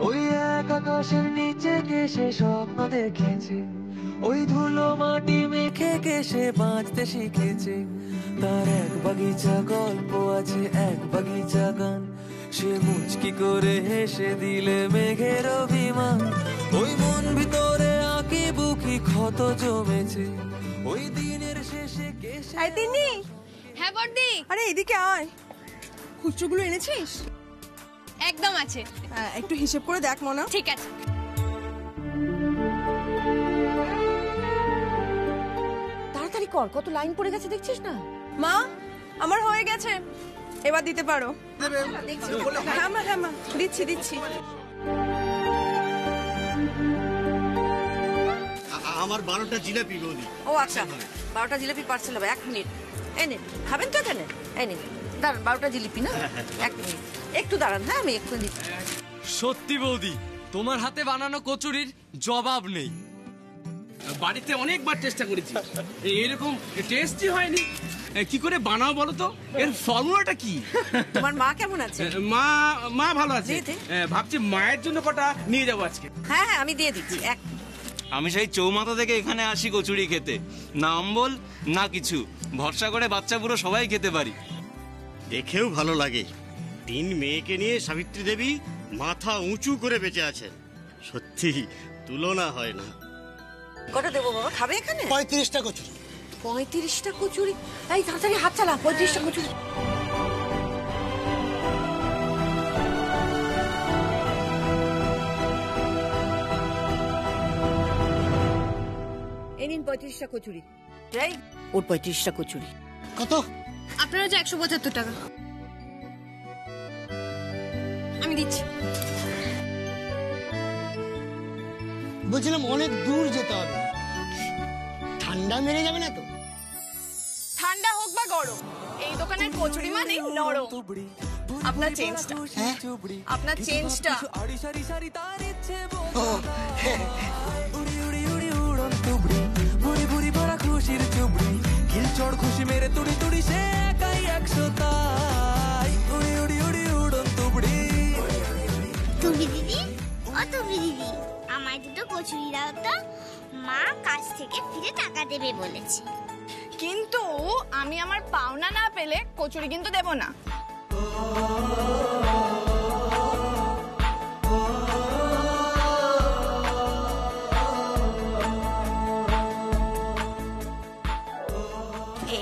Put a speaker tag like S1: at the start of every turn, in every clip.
S1: ওই এক আকাশের নিচে কে সে স্বপ্ন দেখেছে, ওই ধুলো মাটি মেখে কে সে বাঁচতে শিখেছে। তার এক বাগিচা গল্প আছে, এক বাগিচা গান, সে মুচকি করে হেসে দিলে মেঘের অভিমান। ওই মন ভিতরে আঁকি বুকি ক্ষত জমেছে, ওই দিনের শেষে কে সে।
S2: আই তিন্নি।
S3: হ্যাঁ বর্দি।
S2: আরে এদিকে আয়, খুচরোগুলো এনেছিস?
S3: একদম আছে।
S2: একটু হিসেব করে দেখ মনা।
S3: ঠিক আছে।
S4: তাড়াতাড়ি কর, কত লাইন পড়ে গেছে দেখছিস না?
S2: মা আমার হয়ে গেছে, এবার দিতে পারো। হ্যাঁ মা, হ্যাঁ মা, দিচ্ছি দিচ্ছি।
S5: আমার 12টা জিলাপি বৌদি।
S4: ও আচ্ছা, 12টা জিলিপি পার্সেল হবে। 1 মিনিট। এই নে, খাবেন তো এখানে? এই নে দাঁড়ান, 12টা জিলিপি না? 1 মিনিট একটু দাঁড়ান। হ্যাঁ আমি একটু দিচ্ছি।
S1: সত্যি বৌদি, তোমার হাতে বানানো কচুরির জবাব নেই।
S6: বাড়িতে অনেকবার চেষ্টা করেছি, এরকম টেস্টই হয়নি। কি করে বানাও বলো তো, এর ফর্মুলাটা কি?
S4: তোমার মা কেমন আছে?
S6: মা ভালো আছে। ভাবছি মায়ের জন্য কটা নিয়ে যাবো আজকে।
S4: হ্যাঁ হ্যাঁ আমি দিয়ে দিচ্ছি।
S7: আমি সেই চৌমাথা থেকে এখানে আসি কচুরি খেতে, না অম্বল না কিছু, ভরসা করে বাচ্চা পুরো সবাই খেতে পারি।
S5: দেখেও ভালো লাগে, 3 মেয়েকে নিয়ে সাবিত্রী দেবী মাথা উঁচু করে বেঁচে আছেন। সত্যি তুলনা হয় না।
S4: কটা দেবো বাবা, খাবে এখানে?
S5: 35টা কচুরি।
S4: 35টা কচুরি? এই তাড়াতাড়ি হাত চালা, 35টা কচুরি। এই নিন 35টা কচুরি। যাই, ওর 35টা কচুরি।
S5: কত?
S3: আপনার হচ্ছে 175 টাকা। আমি দিচ্ছি।
S5: বলছিলাম অনেক দূর যেতে হবে, ঠান্ডা মেরে যাবে না তো?
S2: ঠান্ডা হোক বা গরম, এই দোকানের কচুরি মানে নরম। আপনার চেঞ্জটা, আপনার চেঞ্জটা।
S1: খুশির চুবড়ি খিল চড় খুশি মেরে তুড়ি তুড়ি সে একাই 100 তাই উড়ি উড়ি উড়ি উড়ন তুবড়ি।
S8: তুমি দিদি, ও তুমি দিদি, আমায় দুটো কচুরি দাও তো, মা কাজ থেকে ফিরে টাকা দেবে বলেছে।
S2: কিন্তু আমি আমার পাওনা না পেলে কচুরি কিন্তু দেব না।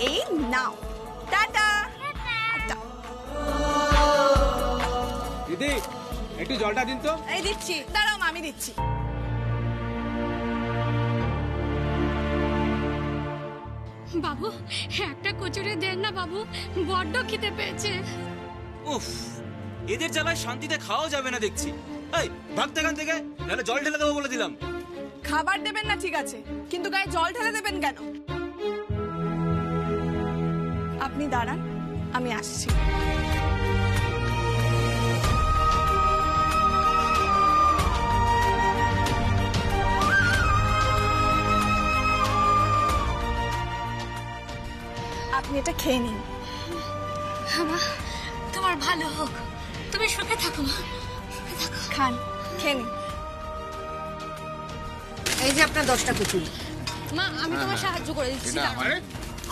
S2: এই নাও, টাটা।
S6: দিদি একটু জলটা দিন তো।
S2: এই দিচ্ছি, দাঁড়াও আমি দিচ্ছি।
S3: বাবু একটা কচুরি দেন না বাবু, বড্ড খিদে পেয়েছে।
S7: উফ, এদের জ্বালায় শান্তিতে খাওয়া যাবে না দেখছি। এই ভাগতে এখান থেকে, নাহলে জল ঢেলে দেবো বলে দিলাম।
S2: খাবার দেবেন না ঠিক আছে, কিন্তু গায়ে জল ঢেলে দেবেন কেন? আপনি দাঁড়ান, আমি আসছি। আপনি এটা খেয়ে নিন।
S3: তোমার ভালো হোক, তুমি সুখে থাকো মা।
S2: খান, খেয়ে নিন।
S4: এই যে আপনার 10টা কচুরি।
S3: মা আমি তোমার সাহায্য করে দিচ্ছি।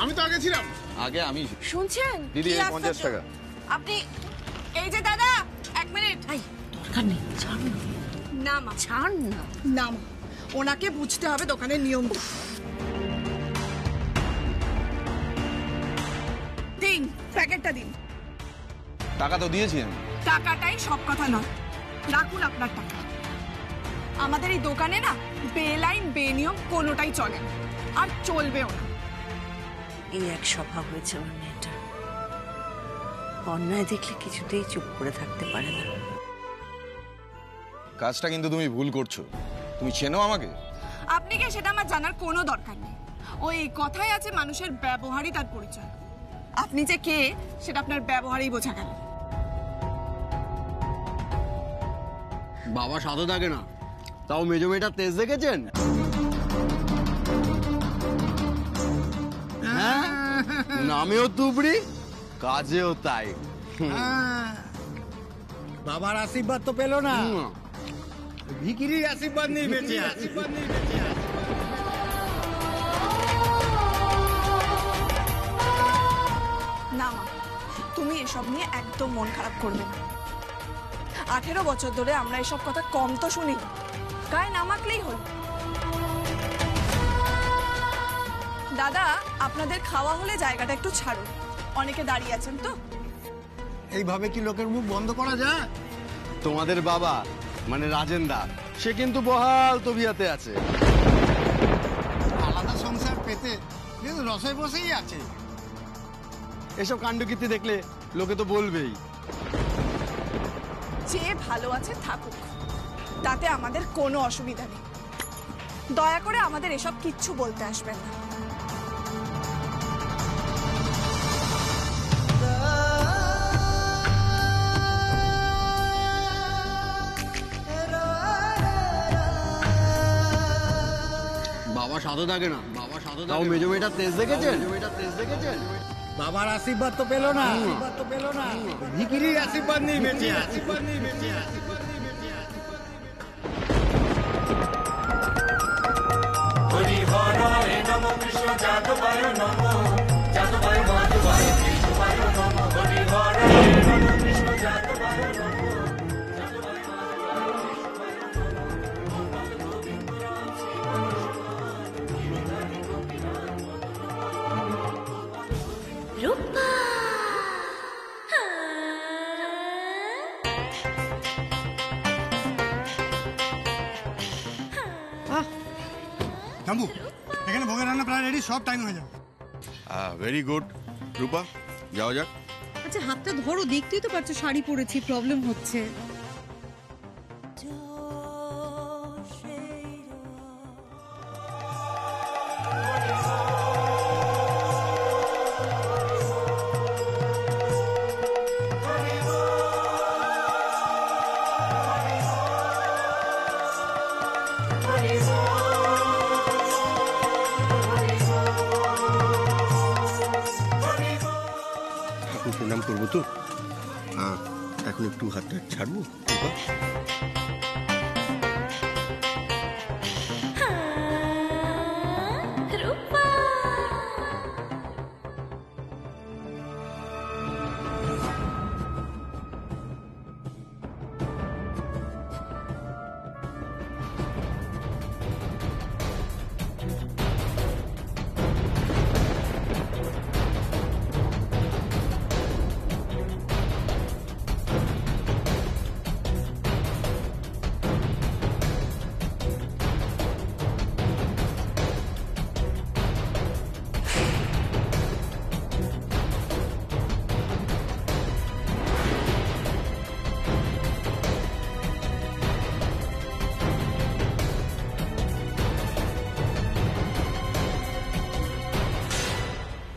S6: আমি তো আগে ছিলাম।
S9: আগে আমি
S2: শুনছেন
S9: দিদি,
S2: কি
S9: 50 টাকা।
S2: আপনি এই যে দাদা, 1 মিনিট।
S4: দরকার নেই, ছাড় না।
S2: না মা,
S4: ছাড় না।
S2: না মা, ওনাকে বুঝতে হবে দোকানের নিয়ম। দিন, প্যাকেটটা দিন।
S9: টাকা তো দিয়েছি আমি।
S2: টাকাটাই সব কথা নয়, রাখুন আপনার টাকা। আমাদের এই দোকানে না বেলাইন বেনিয়ম কোনোটাই চলে না, আর চলবেও না।
S4: এই এক স্বভাব হয়েছে আমার মেয়েটা, অন্যায় দেখলে কিছুতেই চুপ করে থাকতে পারে না।
S9: কাজটা কিন্তু তুমি ভুল করছো। তুমি চেনো আমাকে?
S2: আপনি কে সেটা আমার জানার কোনো দরকার নেই। ওই কথাই আছে, মানুষের ব্যবহারই তার পরিচয়। আপনি যে কে সেটা আপনার ব্যবহারেই বোঝা গেল।
S5: বাবা সাথে থাকে না, তাও মেজো মেয়েটা তেজ দেখেছেন? হ্যাঁ, নামেও তুবড়ি, কাজেও তাই।
S10: বাবার আশীর্বাদ তো পেলো না, ভিখিরির আশীর্বাদ নেই বেঁচে আছে।
S2: না মা, তুমি এসব নিয়ে একদম মন খারাপ করবে না। 18 বছর ধরে আমরা এসব কথা কম তো শুনি, গায়ে না মাখলেই হলো। দাদা, আপনাদের খাওয়া হলে জায়গাটা একটু ছাড়ুন, অনেকে দাঁড়িয়ে আছেন তো।
S10: এইভাবে কি লোকের মুখ বন্ধ করা যায়?
S11: তোমাদের বাবা মানে রাজেন দা, সে কিন্তু বহাল তবিয়াতে আছে।
S10: আলাদা সংসার পেতে কিন্তু রসে বসেই আছে।
S11: এসব কাণ্ডকীর্তি দেখলে লোকে তো বলবেই।
S2: যে ভালো আছে থাকুক, তাতে আমাদের কোনো অসুবিধা নেই। দয়া করে আমাদের এসব কিচ্ছু বলতে আসবেন না।
S11: বাবা সাধু থাকে না, তাও মেজো মেয়েটার তেজ দেখেছেন?
S10: বাবার আশীর্বাদ তো পেলো না, ভিখিরির আশীর্বাদ নেই বেঁচে আছে।
S12: জাম্বু, এখানে ভোগের রান্না প্রায় রেডি, সব টাইম হয়ে যাবে।
S9: ভেরি গুড রূপা, যাওয়া যাক।
S13: আচ্ছা হাতটা ধরো, দেখতেই তো পারছো শাড়ি পরেছি, প্রবলেম হচ্ছে।
S9: প্রণাম করবো তো, এখন একটু হাতটা ছাড়বো।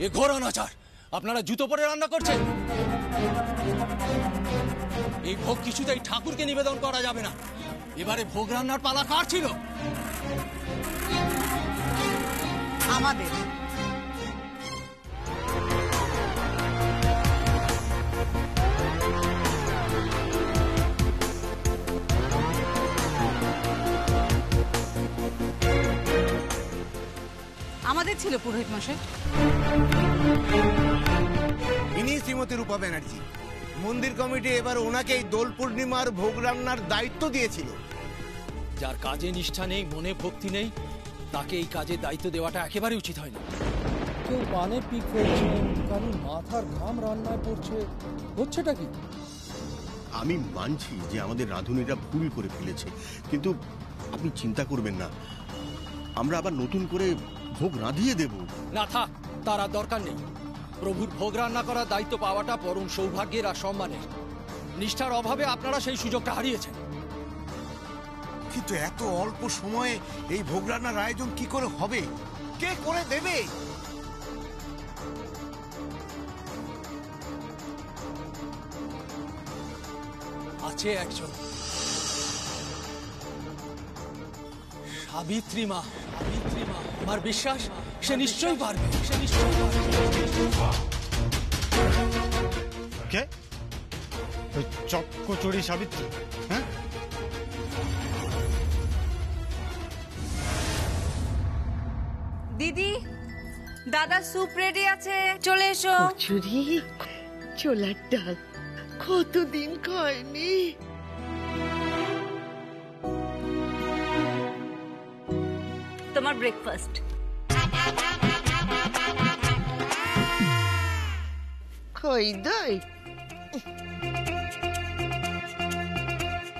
S14: এ ঘোর অনাচার, আপনারা জুতো পরে রান্না করছেন। এই ভোগ কিছুতেই ঠাকুরকে নিবেদন করা যাবে না। এবারে ভোগ রান্নার পালা কার ছিল?
S2: আমাদের।
S13: আমাদের ছিল পুরোহিত মশাই।
S10: ইনি শ্রীমতী রূপা ব্যানার্জি। মন্দির কমিটি এবার ওনাকেই দোল পূর্ণিমার ভোগ রান্নার দায়িত্ব দিয়েছিল।
S14: যার কাজে নিষ্ঠা নেই, মনে ভক্তি নেই, তাকে এই কাজের দায়িত্ব দেওয়াটা একেবারে উচিত হয় না।
S15: কেউ পানের পিক ফেলছেন, কারণ মাথার ঘাম রান্নায় পড়ছে, হচ্ছেটা কি?
S9: আমি মানছি যে আমাদের রাঁধুনিরা ভুল করে ফেলেছে, কিন্তু আপনি চিন্তা করবেন না, আমরা আবার নতুন করে ভোগ রাঁধিয়ে দেব।
S14: না থাক, তার আর দরকার নেই। প্রভুর ভোগ রান্না করার দায়িত্ব পাওয়াটা পরম সৌভাগ্যের আর সম্মানের। নিষ্ঠার অভাবে আপনারা সেই সুযোগটা হারিয়েছেন।
S10: কিন্তু এত অল্প সময়ে এই ভোগ রান্নার আয়োজন কি করে হবে? কে করে দেবে?
S14: আছে একজন, সাবিত্রী মা। আমার বিশ্বাস সে নিশ্চয়ই পারবে, সে নিশ্চয়ই পারবে।
S12: কে? ওই চক কচুরি সাবিত্রী? হ্যাঁ,
S4: দাদা স্যুপ রেডি আছে, চলে এসো।
S16: কচুরি, ছোলার ডাল, কতদিন খায়নি।
S4: তোমার ব্রেকফাস্ট।
S16: খই দই।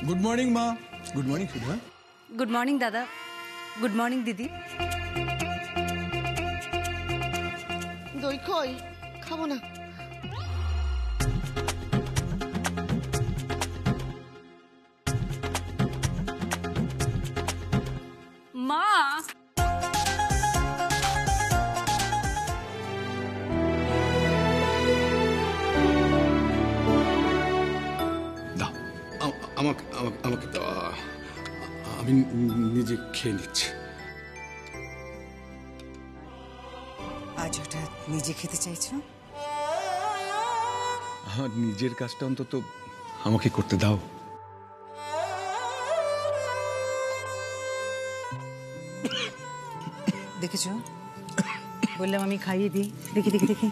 S14: গুড মর্নিং মা। গুড মর্নিং সুধা।
S4: গুড মর্নিং দাদা। গুড মর্নিং দিদি।
S16: দই খই খাবো না।
S4: মা,
S6: আমাকে আমি নিজে খেয়ে নিচ্ছি।
S17: আজ হঠাৎ নিজে খেতে চাইছো?
S6: আমার নিজের কাজটা অন্তত আমাকে করতে দাও।
S17: দেখেছো, বললাম আমি খাইয়ে দিই। দেখি দেখি দেখি।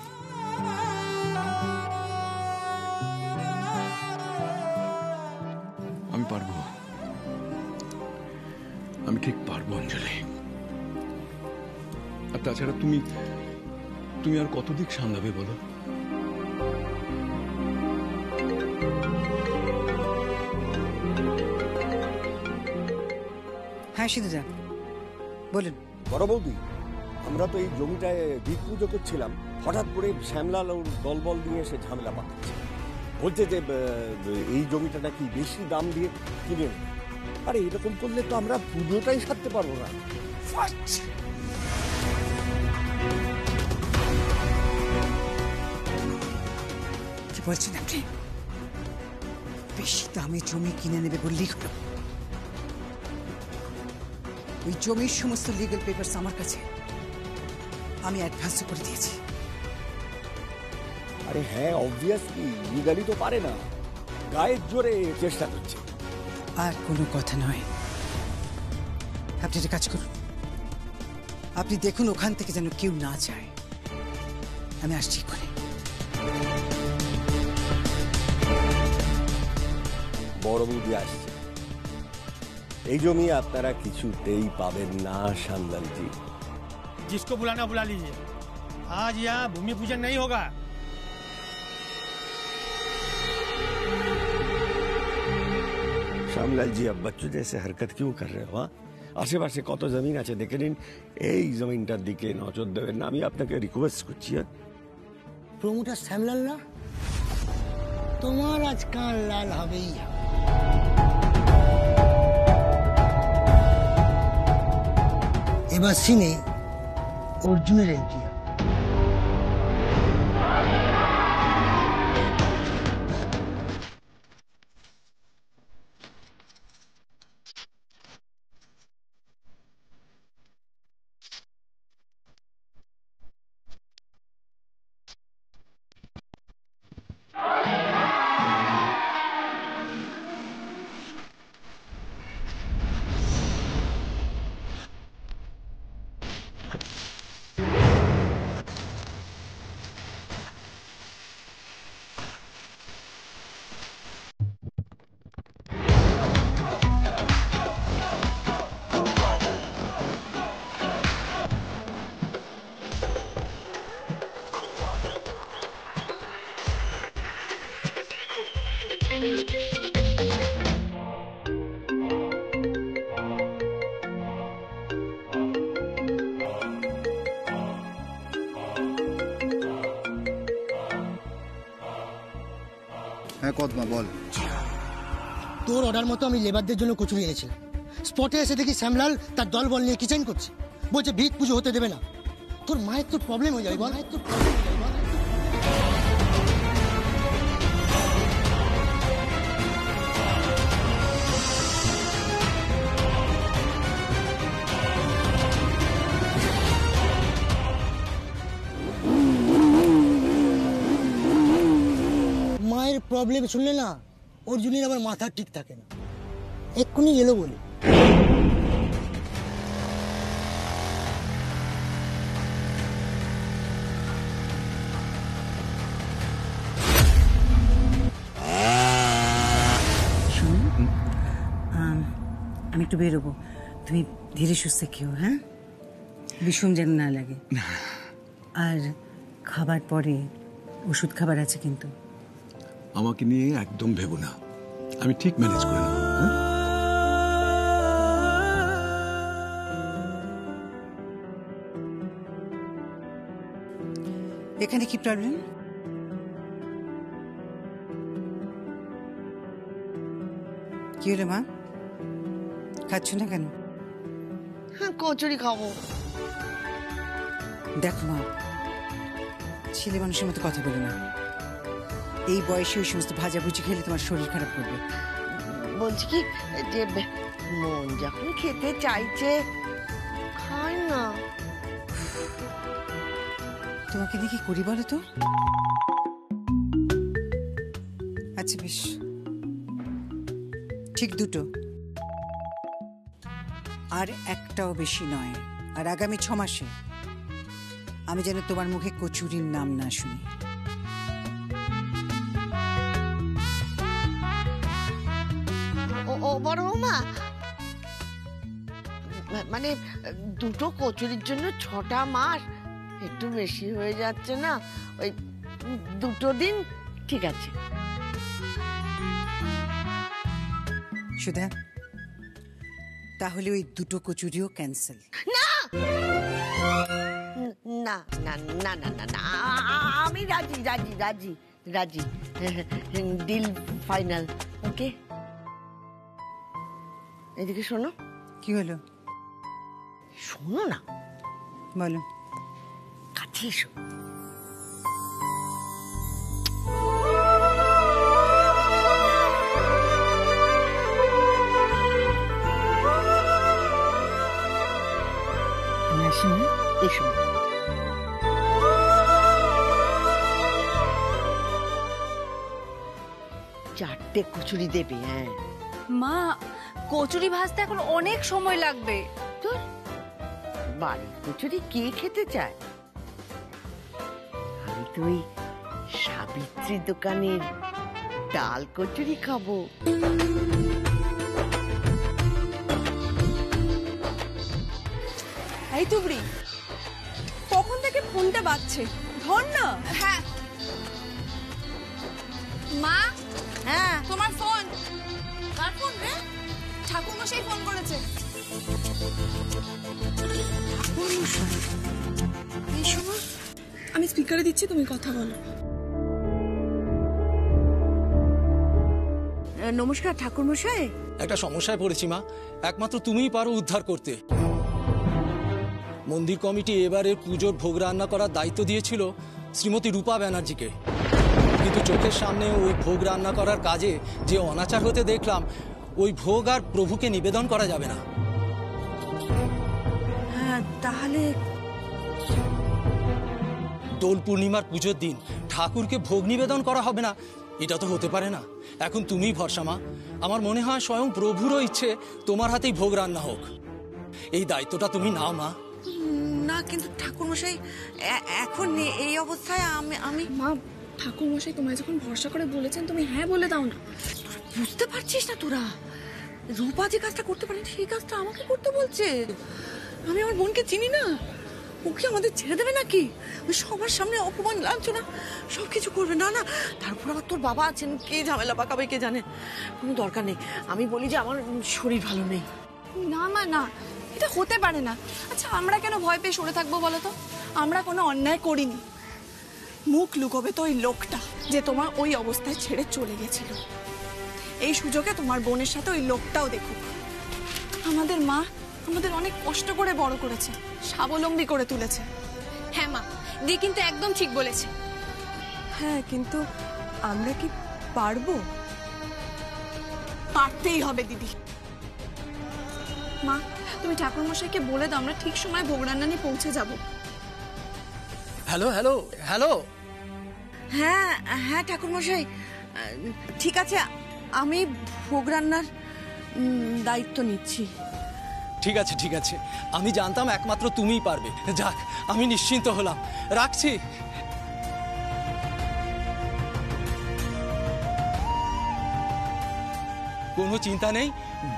S6: আমি পারবো, আমি ঠিক পারবো অঞ্জলি। আর তাছাড়া তুমি আর কত দিক সামলাবে বলো?
S17: হ্যাঁ সিধুদা বলুন।
S18: বড় বৌদি, আমরা তো এই জমিটায় ভিত পুজো করছিলাম, হঠাৎ করে শ্যামলাল ওর দলবল দিয়ে এসে ঝামেলা পাঠাচ্ছে। বলছে যে এই জমিটা নাকি বেশি দাম দিয়ে কিনে নেবে। আরে এরকম করলে তো আমরা পুজোটাই সারতে পারবো না।
S17: কি বলছেন আপনি? বেশি দামে জমি কিনে নেবে বললেই হলো? ওই জমির সমস্ত লিগ্যাল পেপারস আমার কাছে, আমি অ্যাডভান্স করে দিয়েছি।
S18: আরে হ্যাঁ, অবভিয়াসলি লিগালি তো পারে না, গায়ের জোরে চেষ্টা করছে।
S17: আর কোনো কথা নয়, আপনি একটা কাজ করুন, আপনি দেখুন ওখান থেকে যেন কেউ না যায়। আমি আসছি করে।
S18: বড় বৌদি আসছে। এই জমি আপনারা কিছুতেই পাবেন না শ্যামলাল জি।
S12: जिसको बुलाना बुला लीजिए, आज यहाँ भूमि पूजन नहीं होगा।
S18: শ্যামলাল জি, अब बच्चों जैसे हरकत क्यों कर रहे हो? আশেপাশে কত জমিন আছে দেখে নিন, এই জমিনটার দিকে নজর দেবেন না, আমি আপনাকে রিকোয়েস্ট করছি।
S16: প্রমোটার শ্যামলাল না, তোমার আজ কান লাল হবেই। এবার সিনে অর্জুনের এন্ট্রি।
S19: হ্যাঁ কদমা বল।
S16: তোর অর্ডার মতো আমি লেবারদের জন্য কচুরি এনেছিলাম। স্পটে এসে দেখি শ্যামলাল তার দল বল নিয়ে কিচেন করছে, বলছে ভিত পুজো হতে দেবে না। তোর মায়ের তোর প্রবলেম হয়ে যাবে বল। মায়ের প্রবলেম শুনলে না অর্জুনের আবার মাথা ঠিক থাকে না, এক্ষুনি এলো বলে।
S17: আমি একটু বেরোবো, তুমি ধীরে সুস্থে খেও, হ্যাঁ? বিষম যেন না লাগে। আর খাবার পরে ওষুধ খাবার আছে কিন্তু।
S20: আমাকে নিয়ে একদম ভেবো না, আমি ঠিক ম্যানেজ করে নেব।
S17: এখানে কি প্রবলেম? কি হলো মা, খাচ্ছ না কেন?
S4: কচুরি খাবো।
S17: দেখো মা, ছেলে মানুষের মতো কথা বলো না। এই বয়সে ওই সমস্ত ভাজাভুজি খেলে তোমার শরীর খারাপ করবে।
S4: বলছি কি যে মন যখন খেতে চাইছে খাই না।
S17: তোমাকে দিয়ে কি করি বলো তো? আচ্ছা বেশ, ঠিক 2টো, আর একটাও বেশি নয়। আর আগামী 6 মাসে আমি যেন তোমার মুখে কচুরির নাম না শুনি।
S4: ও বড় বৌমা, মানে 2টো কচুরির জন্য 6টা মাস একটু বেশি হয়ে যাচ্ছে না? ওই 2টো দিন ঠিক আছে।
S17: সুধা, তাহলে ওই 2টো কচুরিও ক্যান্সেল।
S4: না না না না না না না, আমি রাজি রাজি রাজি রাজি, ডিল ফাইনাল। ওকে, এদিকে শোনো।
S17: কি হলো?
S4: শোনো না।
S17: বলো।
S4: কাছে এসো। এসো। চারটে কচুরি দেবে? হ্যাঁ
S2: মা, কচুরি ভাজতে এখন অনেক সময় লাগবে।
S4: তোর বাড়ির কচুরি কে খেতে চায়? আমি তো ওই সাবিত্রী দোকানের ডাল কচুরি খাবো।
S2: এই তুবড়ি, কখন থেকে ফোনটা বাজছে, ধর না। হ্যাঁ মা। হ্যাঁ তোমার ফোন। কার ফোন রে? ঠাকুর মশাই ফোন করেছে। এই শোনো, আমি স্পিকারে দিচ্ছি, তুমি কথা বলো।
S4: নমস্কার ঠাকুর মশাই।
S14: একটা সমস্যায় পড়েছি মা, একমাত্র তুমিই পারো উদ্ধার করতে। মন্দির কমিটি এবারের পুজোর ভোগ রান্না করার দায়িত্ব দিয়েছিল শ্রীমতী রূপা ব্যানার্জিকে, কিন্তু চোখের সামনে ওই ভোগ রান্না করার কাজে যে অনাচার হতে দেখলাম, ওই ভোগ আর প্রভুকে নিবেদন করা যাবে না।
S4: হ্যাঁ, তাহলে
S14: দোল পূর্ণিমার পুজোর দিন ঠাকুরকে ভোগ নিবেদন করা হবে না, এটা তো হতে পারে না। এখন তুমিই ভরসা মা। আমার মনে হয় স্বয়ং প্রভুরও ইচ্ছে তোমার হাতেই ভোগ রান্না হোক। এই দায়িত্বটা তুমি নাও মা।
S4: না কিন্তু ঠাকুর মশাই, এখন এই অবস্থায় আমি
S2: মা, ঠাকুর মশাই তোমায় যখন ভরসা করে বলেছেন, তুমি হ্যাঁ বলে দাও না।
S4: বুঝতে পারছিস না তোরা? রূপা যে কাজটা করতে পারেন সেই কাজটা আমাকে করতে বলছে। আমি আমার বোনকে চিনি না, ওকে আমাদের ছেড়ে দেবে নাকি? ওই সবার সামনে অপমান, লাঞ্ছনা সবকিছু করবে। না না, তারপর আবার তোর বাবা আছেন, কে ঝামেলা পাকাবে কে জানে। কোনো দরকার নেই। আমি বলি যে আমার শরীর ভালো নেই।
S2: না মা না, এটা হতে পারে না। আচ্ছা, আমরা কেন ভয় পেয়ে সরে থাকবো বলো তো? আমরা কোনো অন্যায় করিনি। মুখ লুকোবে তো ওই লোকটা যে তোমার ওই অবস্থায় ছেড়ে চলে গেছিল। এই সুযোগে তোমার বোনের সাথে ওই লোকটাও দেখুক। আমাদের মা আমাদের অনেক কষ্ট করে বড় করেছে, স্বাবলম্বী করে তুলেছে।
S3: হ্যাঁ মা, দি কিন্তু একদম ঠিক বলেছে।
S2: হ্যাঁ, কিন্তু আমরা কি পারবো? পারতেই হবে দিদি। মা, তুমি ঠাকুর মশাইকে বলে দাও আমরা ঠিক সময় ভোগ রান্না নিয়ে পৌঁছে যাব।
S14: Hello hello hello.
S4: হ্যাঁ হ্যাঁ ঠাকুর মশাই, ঠিক আছে, আমি ভোগ রান্নার দায়িত্ব নিচ্ছি।
S14: ঠিক আছে ঠিক আছে, আমি জানতাম একমাত্র তুমিই পারবে। যাক, আমি নিশ্চিন্ত হলাম। রাখছি। কোনো চিন্তা নেই,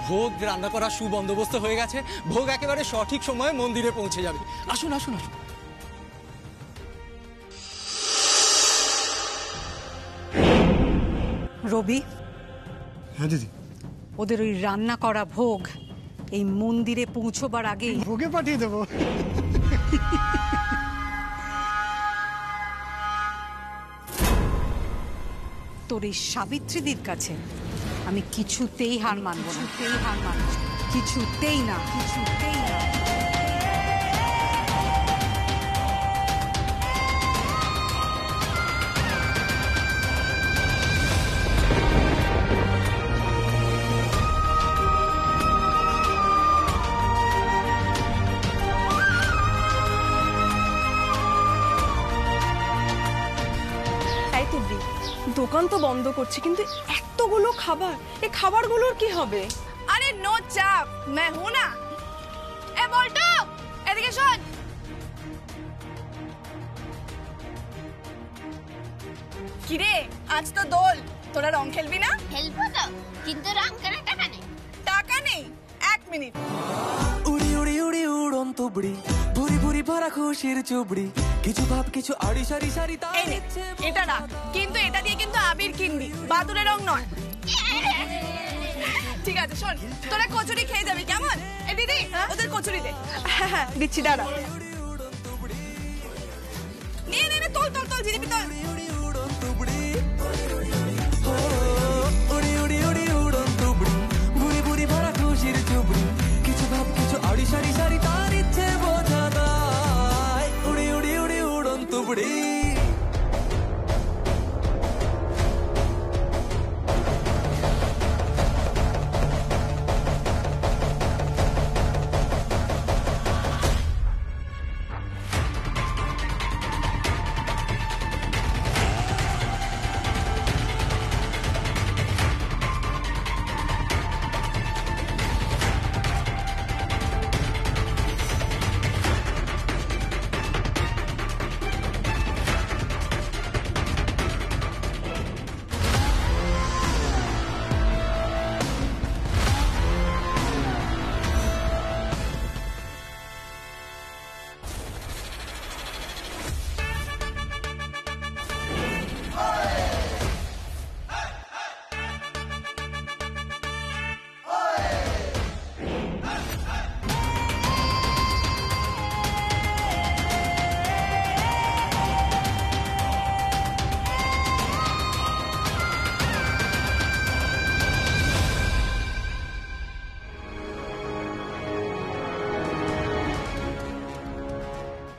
S14: ভোগ রান্না করার সুবন্দোবস্ত হয়ে গেছে। ভোগ একেবারে সঠিক সময়ে মন্দিরে পৌঁছে যাবে। আসুন আসুন আসুন।
S17: রবি,
S16: হ্যাঁ দিদি,
S17: ওদের ওই রান্না করা ভোগ এই মন্দিরে পৌঁছবার আগে
S16: ভোগে পাঠিয়ে দেবো।
S17: তোর এই সাবিত্রীদির কাছে আমি কিছুতেই হার মানব না, কিছুতেই না।
S2: দোকান তো বন্ধ করছি, কিন্তু এতগুলো খাবার, এই খাবারগুলোর কি হবে? আরে নো চাপ, मैं हूं ना। এ বলটু, এদিকে শোন। কিরে, আজ তো দোল, তোরা রং খেলবি না?
S8: খেলবো তো, কিন্তু রং কেনার টাকা নেই।
S2: টাকা নেই? 1 মিনিট।
S1: উড়ি উড়ি উড়ি উড়ন্ত বুড়ি, ভুরি ভুরি ভরা খুশির চুবড়ি, কিছু ভাব কিছু আড়ি সারি সারি তা
S2: এই নে, এটা না, কিন্তু এটা দিয়ে কিন্তু আবির কিনবি, বাদুড়ের রং নয়। ঠিক আছে শোন, তোরা কচুরি খেয়ে যাবি কেমন? এ দিদি, ওদের কচুরি দে। হ্যাঁ দিচ্ছি, দাঁড়া। নিয়ে নে, তোল তোল তোল, জিনিপি তোল।
S1: উড়ি উড়ি উড়ি উড়ন্ত বুড়ি, ভুরি ভুরি ভরা খুশির চুবড়ি, কিছু ভাব কিছু আড়ি সারি সারি তার ইচ্ছে বোঝা দায়। উড়ি উড়ি উড়ি উড়ন্ত বুড়ি।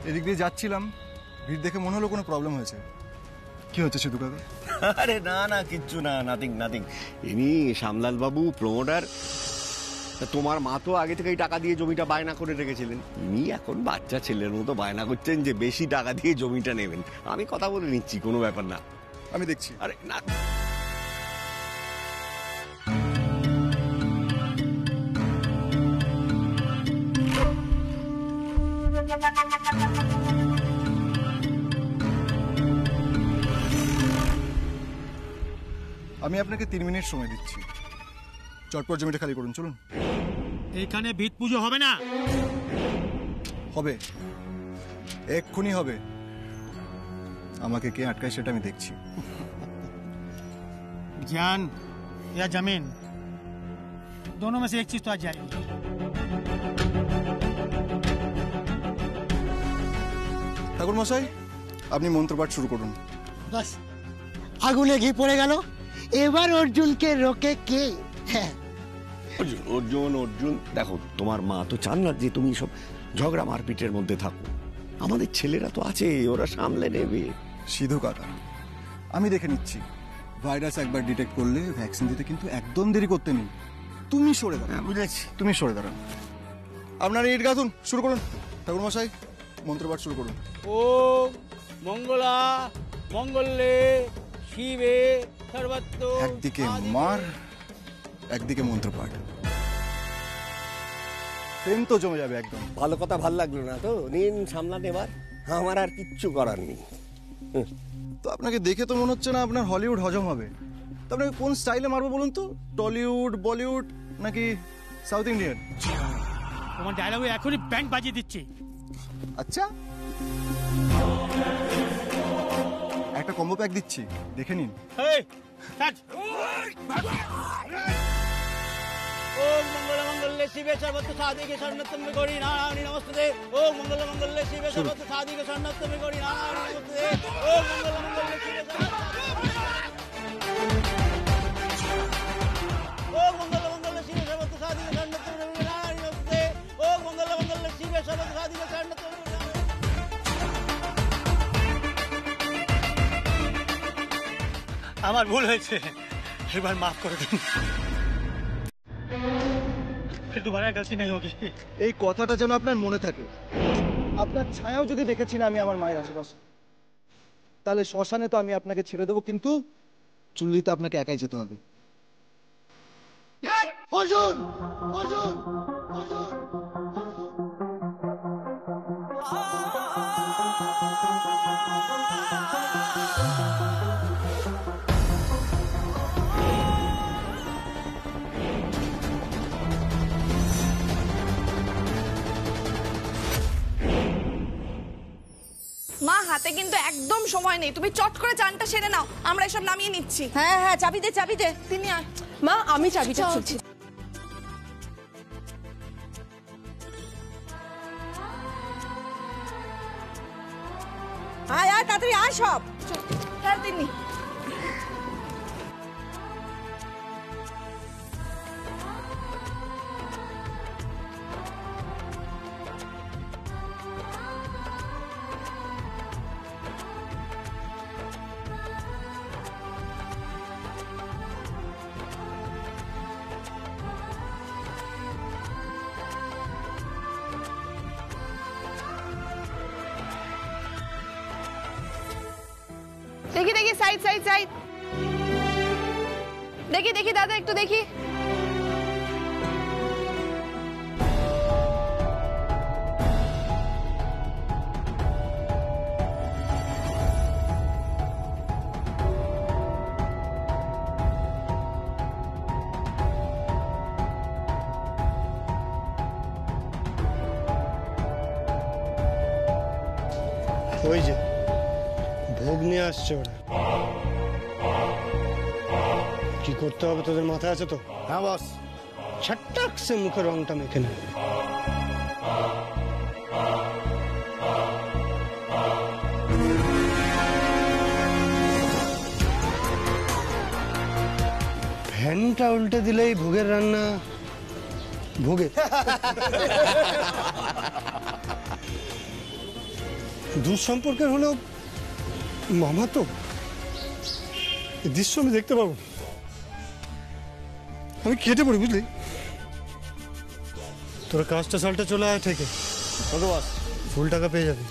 S19: এদিক দিয়ে যাচ্ছিলাম, ভিড় দেখে মনে হলো কোনো প্রবলেম হয়েছে। কি হচ্ছে সিধু কাকা?
S18: আরে না না, কিচ্ছু না, নাথিং নাথিং। ইনি শ্যামলাল বাবু প্রমোটার। তোমার মা তো আগে থেকেই টাকা দিয়ে জমিটা বায়না করে রেখেছিলেন। ইনি এখন বাচ্চা ছেলের মতো বায়না করছেন যে বেশি টাকা দিয়ে জমিটা নেবেন। আমি কথা বলে নিচ্ছি, কোনো ব্যাপার না,
S19: আমি দেখছি।
S18: আরে না,
S19: আমি আপনাকে 3 মিনিট সময় দিচ্ছি, চটপট জমিটা খালি করুন। চলুন।
S12: এখানে ভিত পুজো হবে না?
S19: হবে, এক্ষুনি হবে। আমাকে কে আটকায় সেটা আমি দেখছি।
S12: ज्ञान या जमीन, दोनों में से एक चीज तो आ जाएगी।
S19: ঠাকুর মশাই, আপনি মন্ত্রপাঠ শুরু করুন।
S16: বাস, আগুনে ঘি পড়ে গেল। এবার অর্জুনকে রোকে কে? হ্যাঁ,
S18: অর্জুন অর্জুন অর্জুন। দেখো, তোমার মা তো চান না যে তুমি সব ঝগড়া মারপিটের মধ্যে থাকো। আমাদের ছেলেরা তো আছে, ওরা সামলে নেবে।
S19: সিধু কাকা, আমি দেখে নিচ্ছি। ভাইরাস একবার ডিটেক্ট করলে ভ্যাকসিন দিতে কিন্তু একদম দেরি করতে নেই। তুমি সরে দাঁড়ান।
S18: বুঝেছি,
S19: তুমি সরে দাঁড়ান। আপনার ইট গাঁথুন, শুরু করুন। ঠাকুর মশাই, মন্ত্রপাঠ শুরু করুন।
S15: ওম মঙ্গলা মঙ্গলে শিবে সর্বত্র।
S19: একদিকে মার, একদিকে মন্ত্রপাঠ, প্রেম তো জমে যাবে একদম।
S18: ভালো কথা, ভাল লাগলো না তো নিন সামলান। এবার আমার আর কিচ্ছু করার নেই।
S19: তো আপনাকে দেখে তো মনে হচ্ছে না আপনার হলিউড হজম হবে। তো আপনাকে কোন স্টাইলে মারবো বলুন তো? টলিউড, বলিউড নাকি সাউথ ইন্ডিয়ান?
S12: তোমার ডায়লগে এখনই ব্যান্ড বাজিয়ে দিচ্ছি।
S19: আচ্ছা, একটা কম্বো প্যাক দিচ্ছি, দেখে নিন।
S21: ओम मंगल मंगल्य शिवे सर्वत्र साधिके शरणत्वं गौरी नारायणी नमस्ते। ओम मंगल मंगल्य शिवे सर्वत्र साधिके शरणत्वं गौरी नारायणी नमस्ते। ओम मंगल मंगल्य शिवे ओम मंगल मंगल्य शिवे सर्वत्र साधिके शरणत्वं गौरी नारायणी नमस्ते। ओम मंगल मंगल्य शिवे सर्वत्र साधिके शरणत्वं
S12: আমার ভুল হয়েছে, এবার মাফ করে দিন। फिर दोबारा गलती नहीं होगी।
S19: এই কথাটা যেন আপনার মনে থাকে। আপনার ছায়াও যদি দেখেছি না আমি আমার মায়ের আশেপাশে, তাহলে শ্মশানে তো আমি আপনাকে ছেড়ে দেবো, কিন্তু চুল্লিতে আপনাকে একাই যেতে হবে। অর্জুন, অর্জুন, অর্জুন।
S2: মা, হাতে কিন্তু একদম সময় নেই, তুমি চট করে চানটা সেরে নাও, আমরা এসব নামিয়ে নিচ্ছি।
S4: হ্যাঁ হ্যাঁ, চাবি দে, চাবি দে।
S2: তিনি
S4: মা, আমি চাবিটা খুলছি। আয় আয়, তাড়াতাড়ি আয় সব।
S2: হ্যাঁ তিনি। দেখি দেখি, সাইড সাইড সাইড, দেখি দেখি দাদা, একটু দেখি।
S22: ওই যে ভোগ নিয়ে আসছে ওরা। কি করতে হবে তোদের মাথায় আছে তো? হ্যাঁ বস। ছট্টাক সে মুখে রংটা মেখে নেয়। ফ্যানটা উল্টে দিলেই ভোগের রান্না ভোগে। দূর সম্পর্কের হলেও মামা তো, এই দৃশ্য আমি দেখতে পাবো, আমি কেটে পড়ি, বুঝলি? তোরা কাজটা সালটা চলে আয় থেকে, ফুল টাকা পেয়ে যাবি।